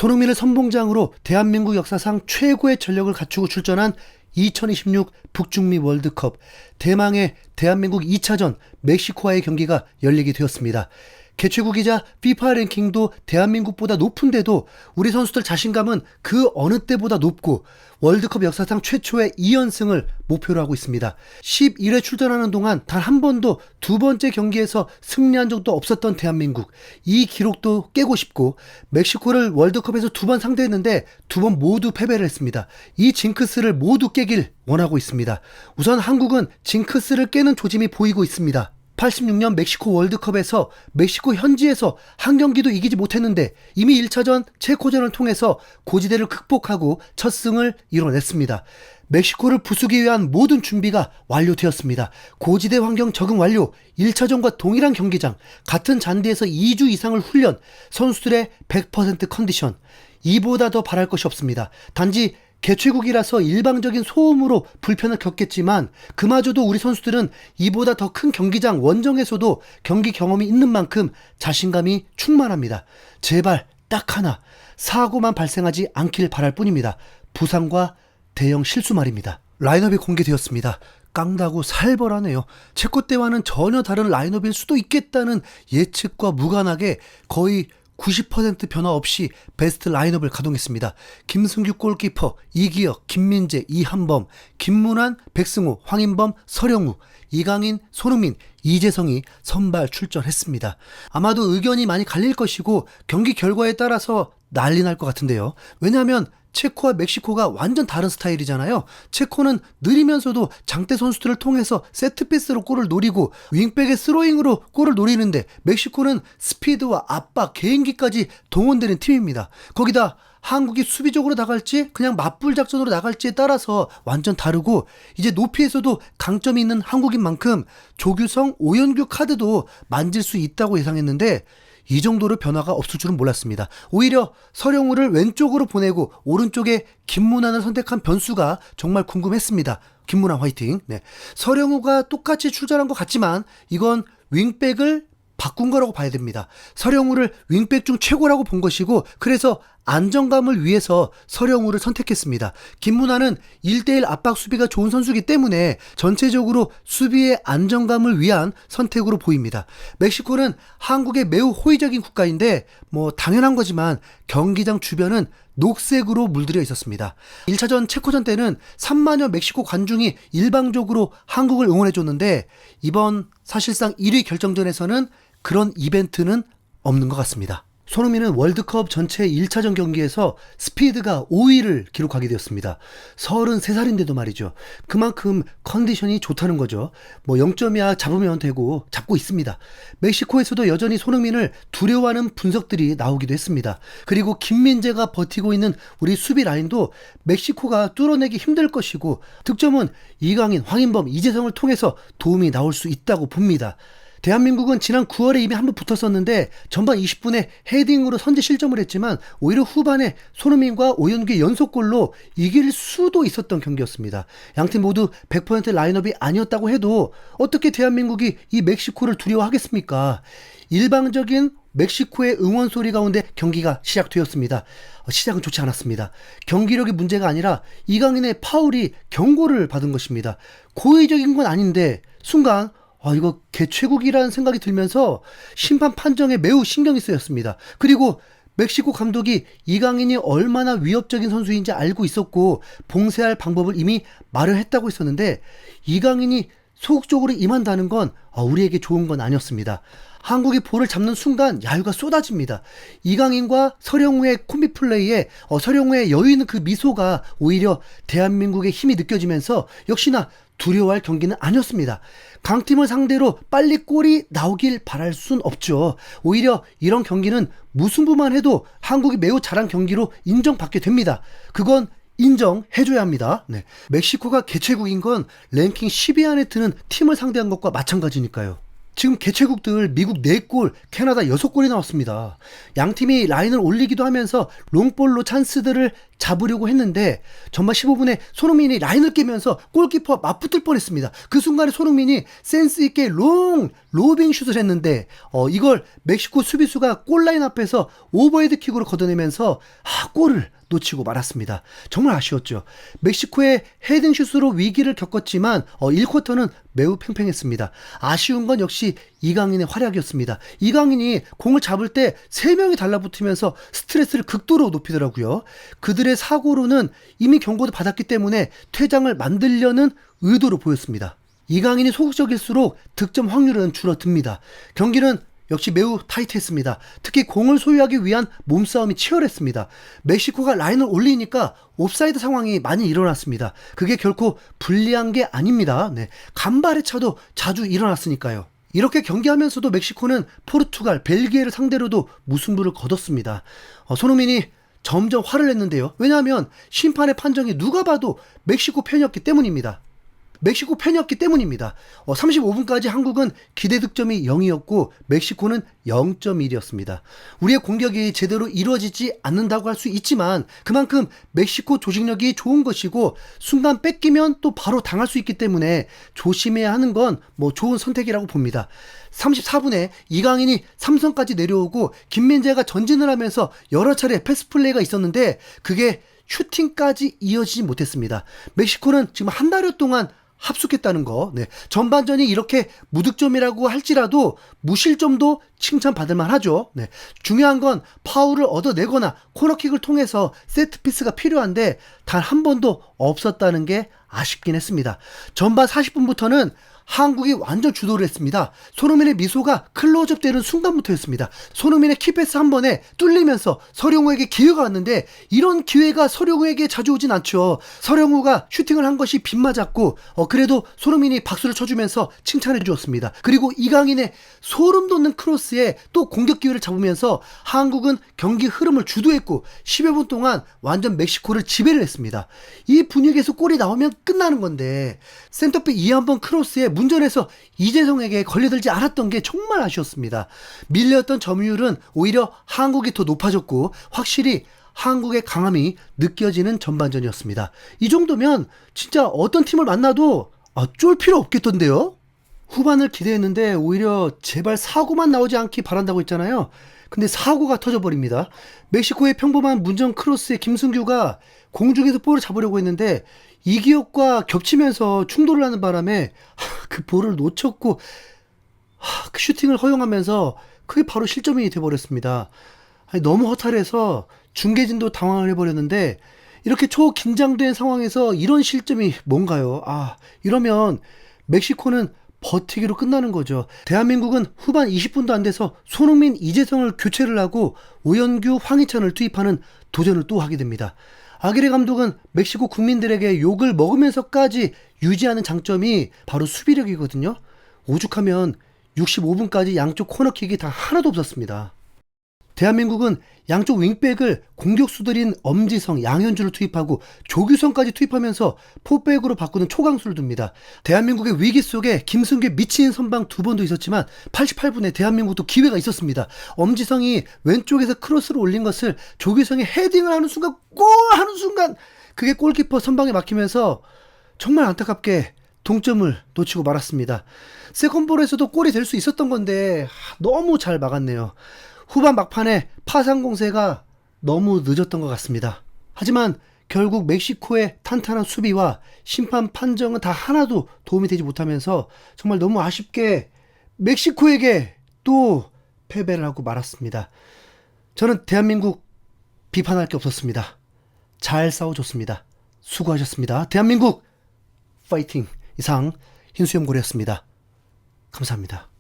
손흥민을 선봉장으로 대한민국 역사상 최고의 전력을 갖추고 출전한 2026 북중미 월드컵 대망의 대한민국 2차전 멕시코와의 경기가 열리게 되었습니다. 개최국이자 FIFA 랭킹도 대한민국보다 높은데도 우리 선수들 자신감은 그 어느 때보다 높고 월드컵 역사상 최초의 2연승을 목표로 하고 있습니다. 11회 출전하는 동안 단 한 번도 두 번째 경기에서 승리한 적도 없었던 대한민국, 이 기록도 깨고 싶고 멕시코를 월드컵에서 두 번 상대했는데 두 번 모두 패배를 했습니다. 이 징크스를 모두 깨길 원하고 있습니다. 우선 한국은 징크스를 깨는 조짐이 보이고 있습니다. 86년 멕시코 월드컵에서 멕시코 현지에서 한 경기도 이기지 못했는데 이미 1차전 체코전을 통해서 고지대를 극복하고 첫 승을 이뤄냈습니다. 멕시코를 부수기 위한 모든 준비가 완료되었습니다. 고지대 환경 적응 완료, 1차전과 동일한 경기장, 같은 잔디에서 2주 이상을 훈련, 선수들의 100% 컨디션, 이보다 더 바랄 것이 없습니다. 단지 개최국이라서 일방적인 소음으로 불편을 겪겠지만 그마저도 우리 선수들은 이보다 더 큰 경기장 원정에서도 경기 경험이 있는 만큼 자신감이 충만합니다. 제발 딱 하나, 사고만 발생하지 않길 바랄 뿐입니다. 부상과 대형 실수 말입니다. 라인업이 공개되었습니다. 깡다고 살벌하네요. 체코 때와는 전혀 다른 라인업일 수도 있겠다는 예측과 무관하게 거의 90% 변화 없이 베스트 라인업을 가동했습니다. 김승규 골키퍼, 이기혁, 김민재, 이한범, 김문환, 백승호, 황인범, 서령우, 이강인, 손흥민, 이재성이 선발 출전했습니다. 아마도 의견이 많이 갈릴 것이고 경기 결과에 따라서 난리 날 것 같은데요. 왜냐하면 체코와 멕시코가 완전 다른 스타일이잖아요. 체코는 느리면서도 장대 선수들을 통해서 세트피스로 골을 노리고 윙백의 스로잉으로 골을 노리는데 멕시코는 스피드와 압박, 개인기까지 동원되는 팀입니다. 거기다 한국이 수비적으로 나갈지 그냥 맞불 작전으로 나갈지에 따라서 완전 다르고 이제 높이에서도 강점이 있는 한국인 만큼 조규성, 오연규 카드도 만질 수 있다고 예상했는데 이 정도로 변화가 없을 줄은 몰랐습니다. 오히려 서령우를 왼쪽으로 보내고 오른쪽에 김문환을 선택한 변수가 정말 궁금했습니다. 김문환 화이팅. 네. 서령우가 똑같이 출전한 것 같지만 이건 윙백을 바꾼 거라고 봐야 됩니다. 서령우를 윙백 중 최고라고 본 것이고 그래서 안정감을 위해서 서령우를 선택했습니다. 김문환은 1대1 압박 수비가 좋은 선수이기 때문에 전체적으로 수비의 안정감을 위한 선택으로 보입니다. 멕시코는 한국의 매우 호의적인 국가인데 당연한 거지만 경기장 주변은 녹색으로 물들여 있었습니다. 1차전 체코전 때는 3만여 멕시코 관중이 일방적으로 한국을 응원해줬는데 이번 사실상 1위 결정전에서는 그런 이벤트는 없는 것 같습니다. 손흥민은 월드컵 전체 1차전 경기에서 스피드가 5위를 기록하게 되었습니다. 33살인데도 말이죠. 그만큼 컨디션이 좋다는 거죠. 0점이야 잡으면 되고 잡고 있습니다. 멕시코에서도 여전히 손흥민을 두려워하는 분석들이 나오기도 했습니다. 그리고 김민재가 버티고 있는 우리 수비 라인도 멕시코가 뚫어내기 힘들 것이고 득점은 이강인, 황인범, 이재성을 통해서 도움이 나올 수 있다고 봅니다. 대한민국은 지난 9월에 이미 한번 붙었었는데 전반 20분에 헤딩으로 선제 실점을 했지만 오히려 후반에 손흥민과 오연규의 연속골로 이길 수도 있었던 경기였습니다. 양팀 모두 100% 라인업이 아니었다고 해도 어떻게 대한민국이 이 멕시코를 두려워하겠습니까? 일방적인 멕시코의 응원 소리 가운데 경기가 시작되었습니다. 시작은 좋지 않았습니다. 경기력이 문제가 아니라 이강인의 파울이 경고를 받은 것입니다. 고의적인 건 아닌데 순간 이거 개최국이라는 생각이 들면서 심판 판정에 매우 신경이 쓰였습니다. 그리고 멕시코 감독이 이강인이 얼마나 위협적인 선수인지 알고 있었고 봉쇄할 방법을 이미 마련했다고 했었는데 이강인이 소극적으로 임한다는 건 우리에게 좋은 건 아니었습니다. 한국이 볼을 잡는 순간 야유가 쏟아집니다. 이강인과 서령우의 콤비 플레이에 서령우의 여유 있는 그 미소가 오히려 대한민국의 힘이 느껴지면서 역시나 두려워할 경기는 아니었습니다. 강팀을 상대로 빨리 골이 나오길 바랄 순 없죠. 오히려 이런 경기는 무승부만 해도 한국이 매우 잘한 경기로 인정받게 됩니다. 그건 인정해줘야 합니다. 네. 멕시코가 개최국인 건 랭킹 10위 안에 드는 팀을 상대한 것과 마찬가지니까요. 지금 개최국들 미국 4골, 캐나다 6골이 나왔습니다. 양팀이 라인을 올리기도 하면서 롱볼로 찬스들을 잡으려고 했는데 전반 15분에 손흥민이 라인을 깨면서 골키퍼와 맞붙을 뻔했습니다. 그 순간에 손흥민이 센스 있게 로빙 슛을 했는데 이걸 멕시코 수비수가 골라인 앞에서 오버헤드 킥으로 걷어내면서 골을 놓치고 말았습니다. 정말 아쉬웠죠. 멕시코의 헤딩슛으로 위기를 겪었지만 1쿼터는 매우 팽팽했습니다. 아쉬운 건 역시 이강인의 활약이었습니다. 이강인이 공을 잡을 때 3명이 달라붙으면서 스트레스를 극도로 높이더라고요. 그들의 사고로는 이미 경고도 받았기 때문에 퇴장을 만들려는 의도로 보였습니다. 이강인이 소극적일수록 득점 확률은 줄어듭니다. 경기는 역시 매우 타이트했습니다. 특히 공을 소유하기 위한 몸싸움이 치열했습니다. 멕시코가 라인을 올리니까 옵사이드 상황이 많이 일어났습니다. 그게 결코 불리한 게 아닙니다. 네, 간발의 차도 자주 일어났으니까요. 이렇게 경기하면서도 멕시코는 포르투갈, 벨기에를 상대로도 무승부를 거뒀습니다. 손흥민이 점점 화를 냈는데요. 왜냐하면 심판의 판정이 누가 봐도 멕시코 편이었기 때문입니다. 35분까지 한국은 기대 득점이 0이었고 멕시코는 0.1이었습니다. 우리의 공격이 제대로 이루어지지 않는다고 할 수 있지만 그만큼 멕시코 조직력이 좋은 것이고 순간 뺏기면 또 바로 당할 수 있기 때문에 조심해야 하는 건 좋은 선택이라고 봅니다. 34분에 이강인이 3선까지 내려오고 김민재가 전진을 하면서 여러 차례 패스 플레이가 있었는데 그게 슈팅까지 이어지지 못했습니다. 멕시코는 지금 한 달여 동안 합숙했다는 거. 네. 전반전이 이렇게 무득점이라고 할지라도 무실점도 칭찬받을 만하죠. 네. 중요한 건 파울을 얻어내거나 코너킥을 통해서 세트피스가 필요한데 단 한 번도 없었다는 게 아쉽긴 했습니다. 전반 40분부터는 한국이 완전 주도를 했습니다. 손흥민의 미소가 클로즈업 되는 순간부터였습니다. 손흥민의 키패스 한 번에 뚫리면서 서령우에게 기회가 왔는데 이런 기회가 서령우에게 자주 오진 않죠. 서령우가 슈팅을 한 것이 빗맞았고 그래도 손흥민이 박수를 쳐주면서 칭찬해 주었습니다. 그리고 이강인의 소름 돋는 크로스에 또 공격 기회를 잡으면서 한국은 경기 흐름을 주도했고 10여 분 동안 완전 멕시코를 지배를 했습니다. 이 분위기에서 골이 나오면 끝나는 건데 센터백 이한번 크로스에 문전에서 이재성에게 걸려들지 않았던 게 정말 아쉬웠습니다. 밀려왔던 점유율은 오히려 한국이 더 높아졌고 확실히 한국의 강함이 느껴지는 전반전이었습니다. 이 정도면 진짜 어떤 팀을 만나도 쫄 필요 없겠던데요. 후반을 기대했는데 오히려 제발 사고만 나오지 않기 바란다고 했잖아요. 근데 사고가 터져버립니다. 멕시코의 평범한 문전 크로스에 김승규가 공중에서 볼을 잡으려고 했는데 이기혁과 겹치면서 충돌을 하는 바람에 그 볼을 놓쳤고 그 슈팅을 허용하면서 그게 바로 실점이 돼버렸습니다. 너무 허탈해서 중계진도 당황을 해버렸는데 이렇게 초긴장된 상황에서 이런 실점이 뭔가요? 이러면 멕시코는 버티기로 끝나는 거죠. 대한민국은 후반 20분도 안 돼서 손흥민, 이재성을 교체를 하고 오연규, 황희찬을 투입하는 도전을 또 하게 됩니다. 아기레 감독은 멕시코 국민들에게 욕을 먹으면서까지 유지하는 장점이 바로 수비력이거든요. 오죽하면 65분까지 양쪽 코너킥이 다 하나도 없었습니다. 대한민국은 양쪽 윙백을 공격수들인 엄지성, 양현주를 투입하고 조규성까지 투입하면서 포백으로 바꾸는 초강수를 둡니다. 대한민국의 위기 속에 김승규의 미친 선방 2번도 있었지만 88분에 대한민국도 기회가 있었습니다. 엄지성이 왼쪽에서 크로스를 올린 것을 조규성이 헤딩을 하는 순간 골 하는 순간 그게 골키퍼 선방에 막히면서 정말 안타깝게 동점을 놓치고 말았습니다. 세컨볼에서도 골이 될 수 있었던 건데 너무 잘 막았네요. 후반 막판에 파상 공세가 너무 늦었던 것 같습니다. 하지만 결국 멕시코의 탄탄한 수비와 심판 판정은 다 하나도 도움이 되지 못하면서 정말 너무 아쉽게 멕시코에게 또 패배를 하고 말았습니다. 저는 대한민국 비판할 게 없었습니다. 잘 싸워줬습니다. 수고하셨습니다. 대한민국 파이팅! 이상 흰수염고래였습니다. 감사합니다.